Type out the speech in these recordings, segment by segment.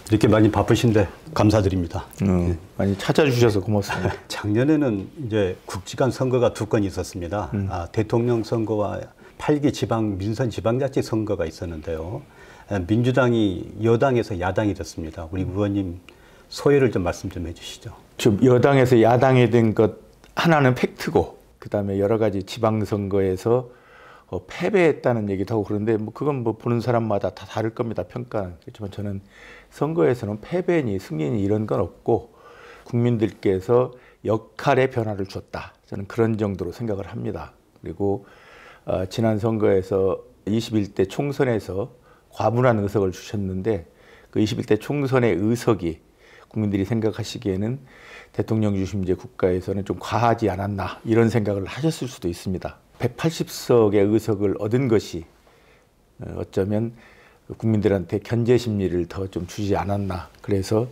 이렇게 많이 바쁘신데 감사드립니다. 많이 찾아주셔서 고맙습니다. 작년에는 이제 국지간 선거가 2건 있었습니다. 대통령 선거와 8기 지방 민선 지방자치 선거가 있었는데요. 민주당이 여당에서 야당이 됐습니다. 우리 의원님 소회를 좀 말씀 좀 해주시죠. 좀 여당에서 야당이 된 것 하나는 팩트고, 그다음에 여러 가지 지방선거에서 패배했다는 얘기도 하고 그런데 그건 보는 사람마다 다 다를 겁니다. 평가는. 그렇지만 저는 선거에서는 패배니 승리니 이런 건 없고 국민들께서 역할의 변화를 줬다. 저는 그런 정도로 생각을 합니다. 그리고 지난 선거에서 21대 총선에서 과분한 의석을 주셨는데 그 21대 총선의 의석이 국민들이 생각하시기에는 대통령 중심제 국가에서는 좀 과하지 않았나 이런 생각을 하셨을 수도 있습니다. 180석의 의석을 얻은 것이 어쩌면 국민들한테 견제 심리를 더 좀 주지 않았나. 그래서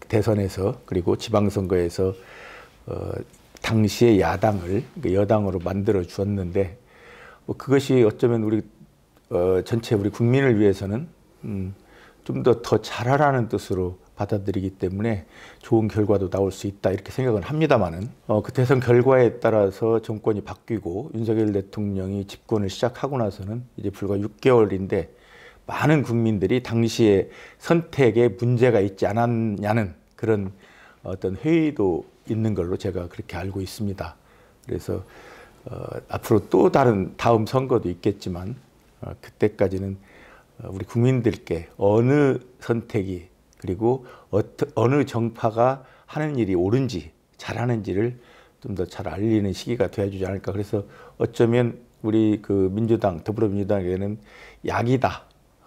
대선에서 그리고 지방선거에서 당시의 야당을 여당으로 만들어 주었는데 그것이 어쩌면 우리 전체 우리 국민을 위해서는 좀 더 잘하라는 뜻으로 받아들이기 때문에 좋은 결과도 나올 수 있다 이렇게 생각은 합니다만은 그 대선 결과에 따라서 정권이 바뀌고 윤석열 대통령이 집권을 시작하고 나서는 이제 불과 6개월인데 많은 국민들이 당시의 선택에 문제가 있지 않았냐는 그런 어떤 회의도 있는 걸로 제가 그렇게 알고 있습니다. 그래서 앞으로 또 다음 선거도 있겠지만 그때까지는 우리 국민들께 어느 선택이 그리고 어느 정파가 하는 일이 옳은지 잘하는지를 좀 더 잘 알리는 시기가 되어주지 않을까. 그래서 어쩌면 우리 그 민주당 더불어민주당에게는 약이다.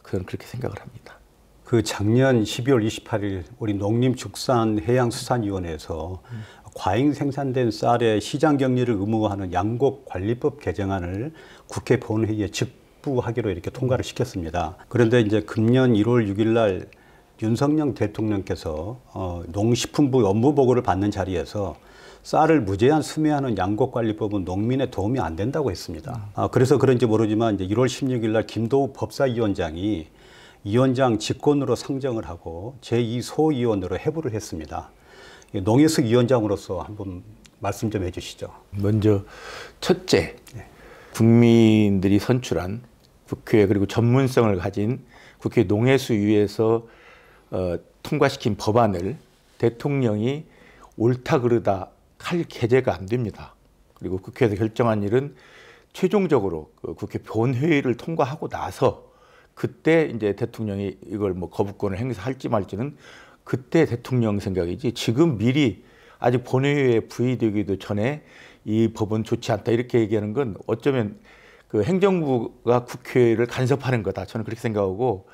저는 그렇게 생각을 합니다. 그 작년 12월 28일 우리 농림축산해양수산위원회에서 과잉 생산된 쌀의 시장 격리를 의무화하는 양곡관리법 개정안을 국회 본회의에 직부하기로 이렇게 통과를 시켰습니다. 그런데 이제 금년 1월 6일 날 윤석열 대통령께서 농식품부 업무보고를 받는 자리에서 쌀을 무제한 수매하는 양곡관리법은 농민의 도움이 안 된다고 했습니다. 그래서 그런지 모르지만 이제 1월 16일 날 김도우 법사위원장이 위원장 직권으로 상정을 하고 제2소위원으로 해부를 했습니다. 농해수 위원장으로서 한번 말씀 좀 해주시죠. 먼저 첫째, 국민들이 선출한 국회 그리고 전문성을 가진 국회 농해수위에서 통과시킨 법안을 대통령이 옳다 그르다 할 계제가 안 됩니다. 그리고 국회에서 결정한 일은 최종적으로 국회 본회의를 통과하고 나서 그때 이제 대통령이 이걸 거부권을 행사할지 말지는 그때 대통령 생각이지 지금 미리 아직 본회의에 부의되기도 전에 이 법은 좋지 않다 이렇게 얘기하는 건 어쩌면 그 행정부가 국회를 간섭하는 거다. 저는 그렇게 생각하고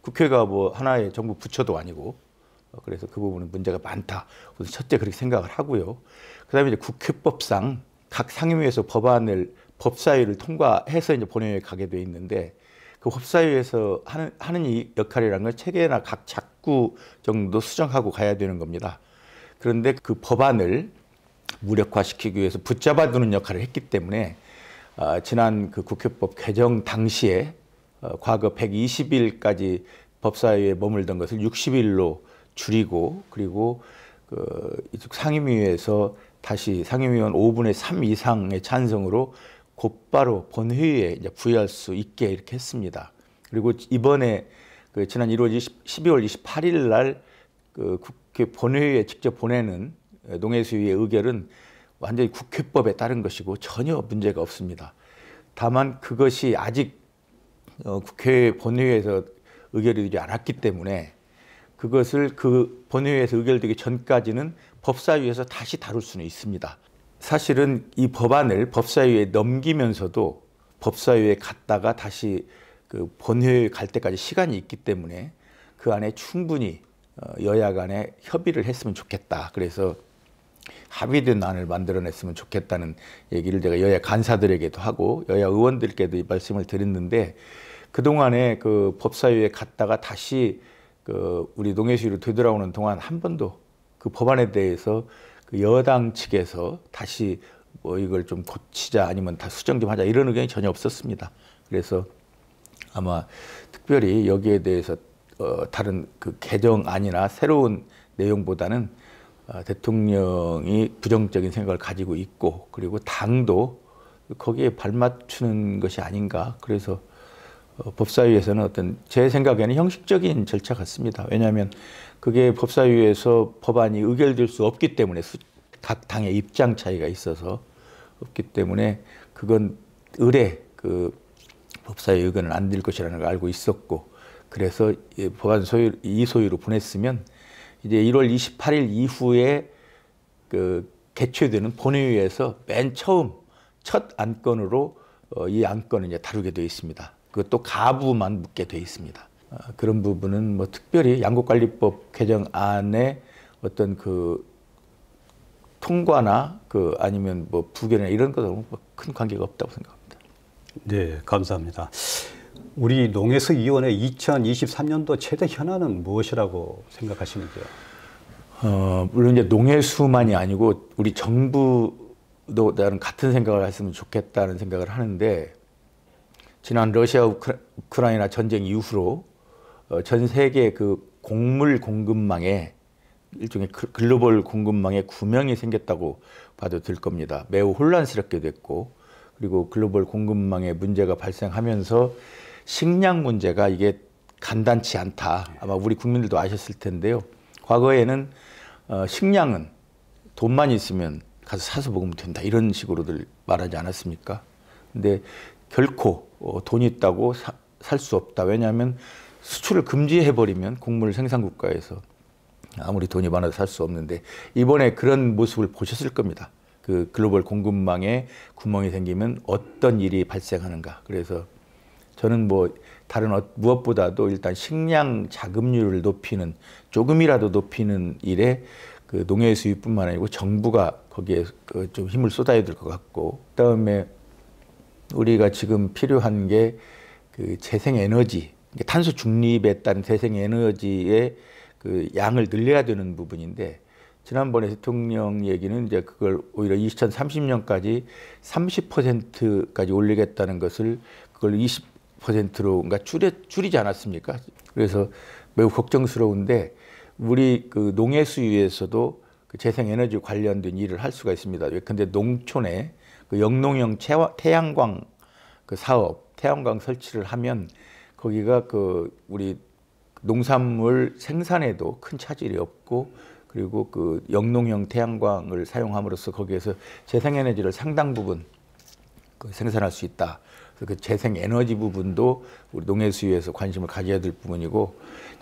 국회가 하나의 정부 부처도 아니고 그래서 그 부분은 문제가 많다. 그래서 첫째 그렇게 생각을 하고요. 그다음에 이제 국회법상 각 상임위에서 법안을 법사위를 통과해서 이제 본회의에 가게 돼 있는데 그 법사위에서 하는 이 역할이라는 건 체계나 각 작구 정도 수정하고 가야 되는 겁니다. 그런데 그 법안을 무력화시키기 위해서 붙잡아두는 역할을 했기 때문에 지난 그 국회법 개정 당시에 과거 120일까지 법사위에 머물던 것을 60일로 줄이고 그리고 상임위에서 다시 상임위원 5분의 3 이상의 찬성으로 곧바로 본회의에 이제 부여할 수 있게 이렇게 했습니다. 그리고 이번에 지난 12월 28일 날 국회 본회의에 직접 보내는 농해수위의 의결은 완전히 국회법에 따른 것이고 전혀 문제가 없습니다. 다만 그것이 아직 국회 본회의에서 의결이 되지 않았기 때문에 그것을 그 본회의에서 의결되기 전까지는 법사위에서 다시 다룰 수는 있습니다. 사실은 이 법안을 법사위에 넘기면서도 법사위에 갔다가 다시 그 본회의에 갈 때까지 시간이 있기 때문에 그 안에 충분히 여야 간에 협의를 했으면 좋겠다. 그래서 합의된 안을 만들어냈으면 좋겠다는 얘기를 제가 여야 간사들에게도 하고 여야 의원들께도 말씀을 드렸는데 그동안에 그 법사위에 갔다가 다시 우리 농해수위로 되돌아오는 동안 한 번도 그 법안에 대해서 그 여당 측에서 다시 이걸 좀 고치자 아니면 다 수정 좀 하자 이런 의견이 전혀 없었습니다. 그래서 아마 특별히 여기에 대해서 다른 그 개정안이나 새로운 내용보다는 대통령이 부정적인 생각을 가지고 있고 그리고 당도 거기에 발맞추는 것이 아닌가. 그래서 법사위에서는 어떤 제 생각에는 형식적인 절차 같습니다. 왜냐하면 그게 법사위에서 법안이 의결될 수 없기 때문에 각 당의 입장 차이가 있어서 없기 때문에 그건 의뢰 그 법사위 의견은 안 될 것이라는 걸 알고 있었고 그래서 법안 이소위로 보냈으면 이제 1월 28일 이후에 그 개최되는 본회의에서 맨 처음 첫 안건으로 이 안건을 이제 다루게 되어 있습니다. 그것도 가부만 묻게 되어 있습니다. 그런 부분은 뭐 특별히 양곡관리법 개정안의 어떤 그 통과나 그 아니면 뭐 부결이나 이런 것하고는 큰 관계가 없다고 생각합니다. 네, 감사합니다. 우리 농해수위원회 2023년도 최대 현안은 무엇이라고 생각하시는지요? 물론 이제 농해수만이 아니고 우리 정부도 나는 같은 생각을 했으면 좋겠다는 생각을 하는데 지난 러시아 우크라이나 전쟁 이후로 전 세계 그 곡물 공급망에 일종의 글로벌 공급망에 구멍이 생겼다고 봐도 될 겁니다. 매우 혼란스럽게 됐고 그리고 글로벌 공급망에 문제가 발생하면서 식량 문제가 이게 간단치 않다. 아마 우리 국민들도 아셨을 텐데요. 과거에는 식량은 돈만 있으면 가서 사서 먹으면 된다. 이런 식으로들 말하지 않았습니까? 근데 결코 돈이 있다고 살 수 없다. 왜냐하면 수출을 금지해버리면 곡물 생산국가에서 아무리 돈이 많아도 살 수 없는데 이번에 그런 모습을 보셨을 겁니다. 그 글로벌 공급망에 구멍이 생기면 어떤 일이 발생하는가. 그래서 저는 뭐 다른 무엇보다도 일단 식량 자급률을 높이는 조금이라도 높이는 일에 그 농해수위뿐만 아니고 정부가 거기에 좀 힘을 쏟아야 될 것 같고 그다음에 우리가 지금 필요한 게 그 재생에너지 탄소 중립에 따른 재생에너지의 그 양을 늘려야 되는 부분인데 지난번에 대통령 얘기는 이제 그걸 오히려 2030년까지 30%까지 올리겠다는 것을 그걸 20%로 그러니까 줄이지 않았습니까? 그래서 매우 걱정스러운데 우리 그 농해수위에서도 그 재생에너지 관련된 일을 할 수가 있습니다. 근데 농촌에 그 영농형 태양광 그 사업, 태양광 설치를 하면 거기가 그 우리 농산물 생산에도 큰 차질이 없고 그리고 그 영농형 태양광을 사용함으로써 거기에서 재생에너지를 상당 부분 그 생산할 수 있다. 그래서 그 재생에너지 부분도 우리 농해수위에서 관심을 가져야 될 부분이고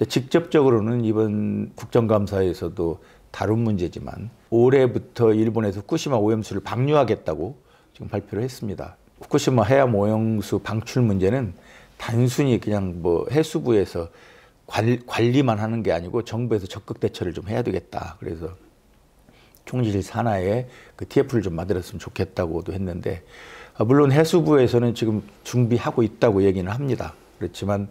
직접적으로는 이번 국정감사에서도 다룬 문제지만 올해부터 일본에서 후쿠시마 오염수를 방류하겠다고 지금 발표를 했습니다. 후쿠시마 해양 오염수 방출 문제는 단순히 그냥 뭐 해수부에서 관리만 하는 게 아니고 정부에서 적극 대처를 좀 해야 되겠다. 그래서 총질 산하에 그 TF를 좀 만들었으면 좋겠다고도 했는데 물론 해수부에서는 지금 준비하고 있다고 얘기는 합니다. 그렇지만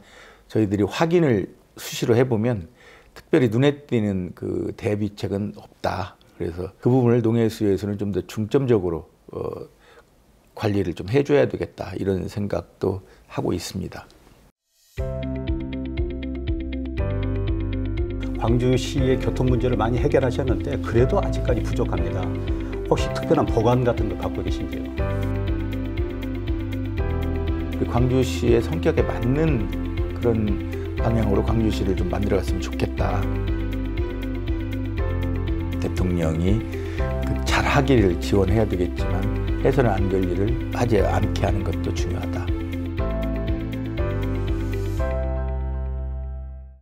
저희들이 확인을 수시로 해보면 특별히 눈에 띄는 그 대비책은 없다. 그래서 그 부분을 농해수위에서는 좀 더 중점적으로 관리를 좀 해줘야 되겠다. 이런 생각도 하고 있습니다. 광주시의 교통 문제를 많이 해결하셨는데 그래도 아직까지 부족합니다. 혹시 특별한 보관 같은 거 갖고 계신지요? 광주시의 성격에 맞는 그런 방향으로 광주시를 좀 만들어갔으면 좋겠다. 대통령이 잘하기를 지원해야 되겠지만 해서는 안 될 일을 하지 않게 하는 것도 중요하다.